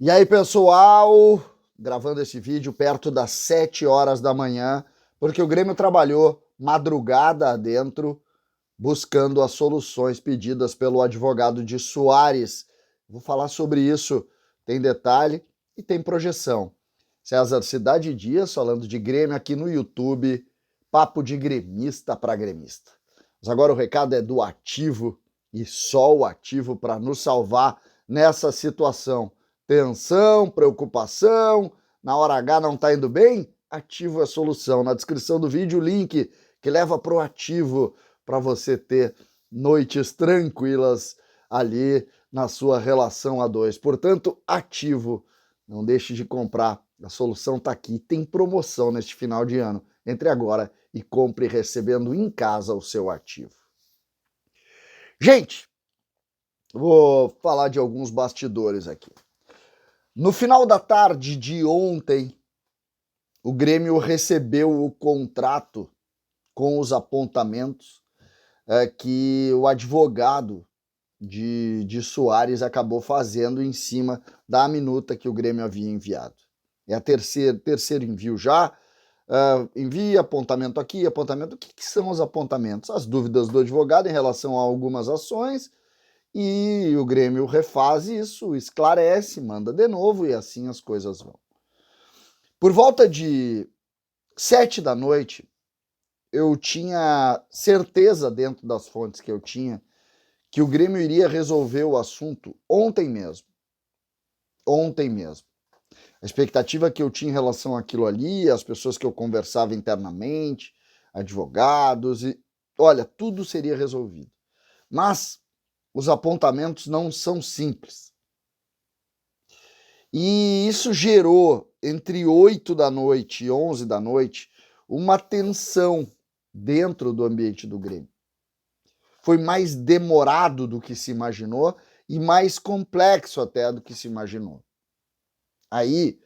E aí, pessoal, gravando esse vídeo perto das 7 horas da manhã, porque o Grêmio trabalhou madrugada adentro, buscando as soluções pedidas pelo advogado de Soares. Vou falar sobre isso, tem detalhe e tem projeção. César Cidade Dias falando de Grêmio aqui no YouTube, papo de gremista para gremista. Mas agora o recado é do ativo e só o ativo para nos salvar nessa situação. Tensão, preocupação, na hora H não tá indo bem? Ativo é a solução. Na descrição do vídeo o link que leva pro ativo para você ter noites tranquilas ali na sua relação a dois. Portanto, ativo, não deixe de comprar. A solução tá aqui. Tem promoção neste final de ano. Entre agora e compre recebendo em casa o seu ativo. Gente, vou falar de alguns bastidores aqui. No final da tarde de ontem, o Grêmio recebeu o contrato com os apontamentos que o advogado de Soares acabou fazendo em cima da minuta que o Grêmio havia enviado. É o terceiro envio já. Envia apontamento aqui, apontamento. O que são os apontamentos? As dúvidas do advogado em relação a algumas ações. E o Grêmio refaz isso, esclarece, manda de novo e assim as coisas vão. Por volta de 7 da noite, eu tinha certeza dentro das fontes que eu tinha que o Grêmio iria resolver o assunto ontem mesmo. Ontem mesmo. A expectativa que eu tinha em relação àquilo ali, as pessoas que eu conversava internamente, advogados, e olha, tudo seria resolvido. Mas os apontamentos não são simples. E isso gerou, entre 8 da noite e 11 da noite, uma tensão dentro do ambiente do Grêmio. Foi mais demorado do que se imaginou e mais complexo até do que se imaginou. Aí,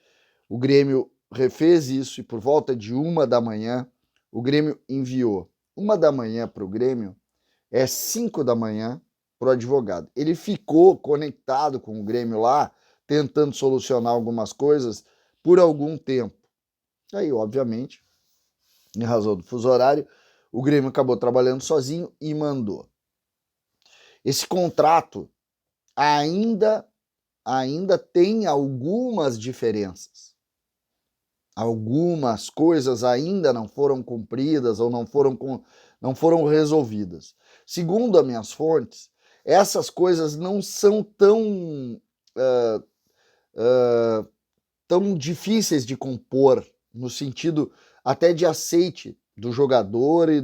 o Grêmio refez isso e por volta de 1 da manhã, o Grêmio enviou. 1 da manhã para o Grêmio é 5 da manhã para o advogado. Ele ficou conectado com o Grêmio lá, tentando solucionar algumas coisas por algum tempo. Aí, obviamente, em razão do fuso horário, o Grêmio acabou trabalhando sozinho e mandou. Esse contrato ainda tem algumas diferenças. Algumas coisas ainda não foram cumpridas ou não foram resolvidas. Segundo as minhas fontes, essas coisas não são tão difíceis de compor, no sentido até de aceite do jogador e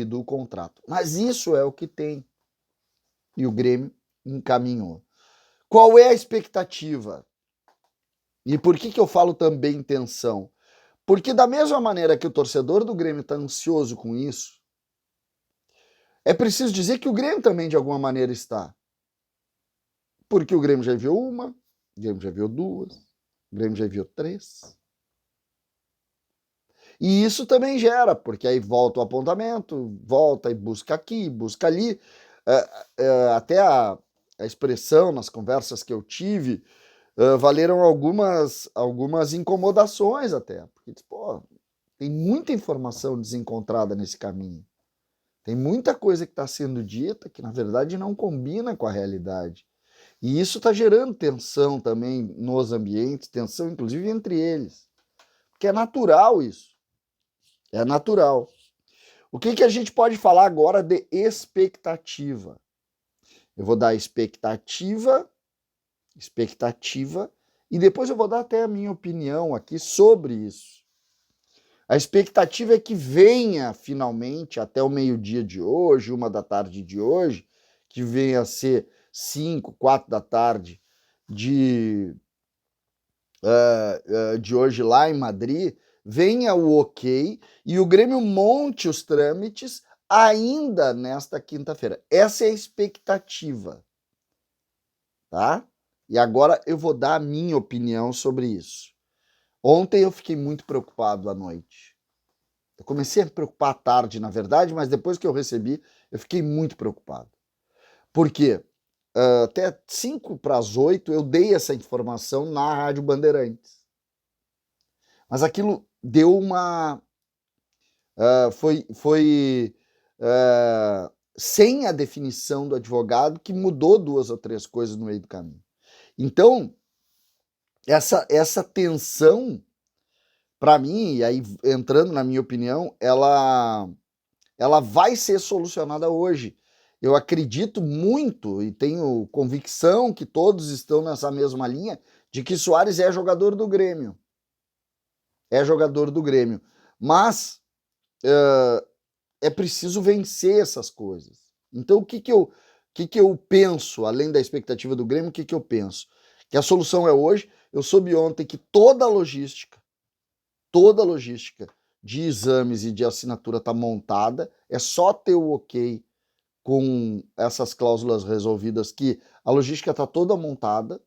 do contrato. Mas isso é o que tem. E o Grêmio encaminhou. Qual é a expectativa? E por que eu falo também tensão? Porque da mesma maneira que o torcedor do Grêmio está ansioso com isso, é preciso dizer que o Grêmio também de alguma maneira está. Porque o Grêmio já enviou uma, o Grêmio já enviou duas, o Grêmio já enviou 3. E isso também gera, porque aí volta o apontamento, volta e busca aqui, busca ali. Até a expressão nas conversas que eu tive, valeram algumas incomodações até. Porque, pô, tem muita informação desencontrada nesse caminho. Tem muita coisa que está sendo dita que, na verdade, não combina com a realidade. E isso está gerando tensão também nos ambientes, tensão inclusive entre eles. Porque é natural isso. É natural. O que a gente pode falar agora de expectativa? Eu vou dar expectativa, e depois eu vou dar até a minha opinião aqui sobre isso. A expectativa é que venha finalmente até o meio-dia de hoje, 1 da tarde de hoje, que venha a ser 5, 4 da tarde de hoje lá em Madrid, venha o ok e o Grêmio monte os trâmites ainda nesta quinta-feira. Essa é a expectativa, tá? E agora eu vou dar a minha opinião sobre isso. Ontem eu fiquei muito preocupado à noite. Eu comecei a me preocupar à tarde, na verdade, mas depois que eu recebi, eu fiquei muito preocupado. Por quê? até 7:55 eu dei essa informação na Rádio Bandeirantes. Mas aquilo deu uma... foi sem a definição do advogado, que mudou 2 ou 3 coisas no meio do caminho. Então, essa tensão, para mim, e aí entrando na minha opinião, ela vai ser solucionada hoje. Eu acredito muito e tenho convicção que todos estão nessa mesma linha de que Soares é jogador do Grêmio. É jogador do Grêmio. Mas é preciso vencer essas coisas. Então, o que eu penso, além da expectativa do Grêmio, o que eu penso? Que a solução é hoje. Eu soube ontem que toda a logística de exames e de assinatura está montada, é só ter o ok com essas cláusulas resolvidas, que a logística está toda montada,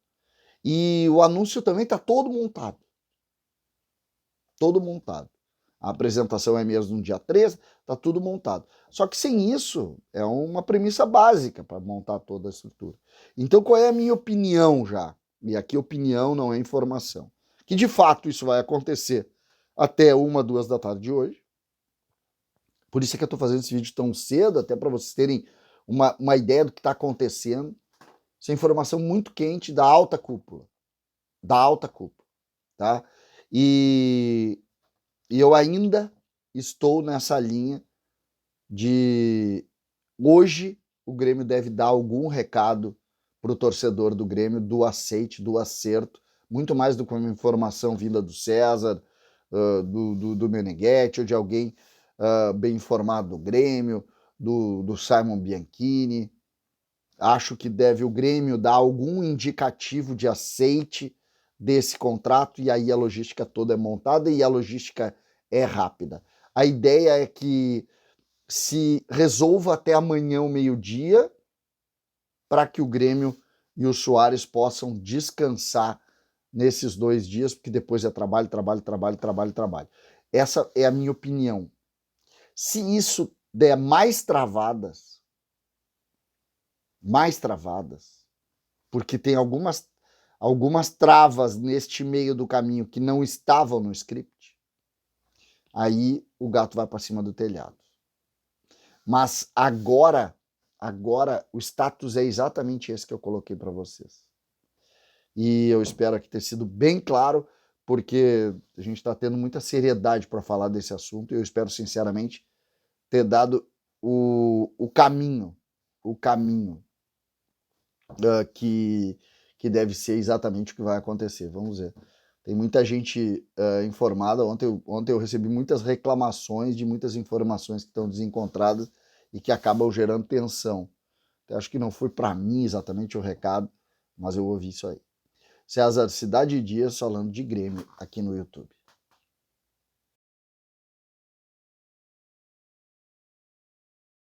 e o anúncio também está todo montado. Todo montado. A apresentação é mesmo no dia 13, está tudo montado. Só que sem isso, é uma premissa básica para montar toda a estrutura. Então, qual é a minha opinião já? E aqui opinião não é informação. Que de fato isso vai acontecer até 1, 2 da tarde de hoje. Por isso é que eu estou fazendo esse vídeo tão cedo, até para vocês terem uma ideia do que está acontecendo. Isso é informação muito quente da alta cúpula. Da alta cúpula. Tá? E eu ainda estou nessa linha de... Hoje o Grêmio deve dar algum recado para o torcedor do Grêmio, do aceite, do acerto, muito mais do que uma informação vinda do César, do Meneghetti, ou de alguém bem informado do Grêmio, do Simon Bianchini. Acho que deve o Grêmio dar algum indicativo de aceite desse contrato, e aí a logística toda é montada e a logística é rápida. A ideia é que se resolva até amanhã ao meio-dia, para que o Grêmio e o Soares possam descansar nesses 2 dias, porque depois é trabalho, trabalho, trabalho, trabalho, trabalho. Essa é a minha opinião. Se isso der mais travadas, porque tem algumas travas neste meio do caminho que não estavam no script, aí o gato vai para cima do telhado. Mas agora o status é exatamente esse que eu coloquei para vocês. E eu espero que tenha sido bem claro, porque a gente está tendo muita seriedade para falar desse assunto, e eu espero sinceramente ter dado o caminho que deve ser exatamente o que vai acontecer. Vamos ver. Tem muita gente informada. Ontem eu recebi muitas reclamações de muitas informações que estão desencontradas e que acabam gerando tensão. Então, acho que não foi para mim exatamente o recado, mas eu ouvi isso aí. César, Cidade Dias falando de Grêmio aqui no YouTube.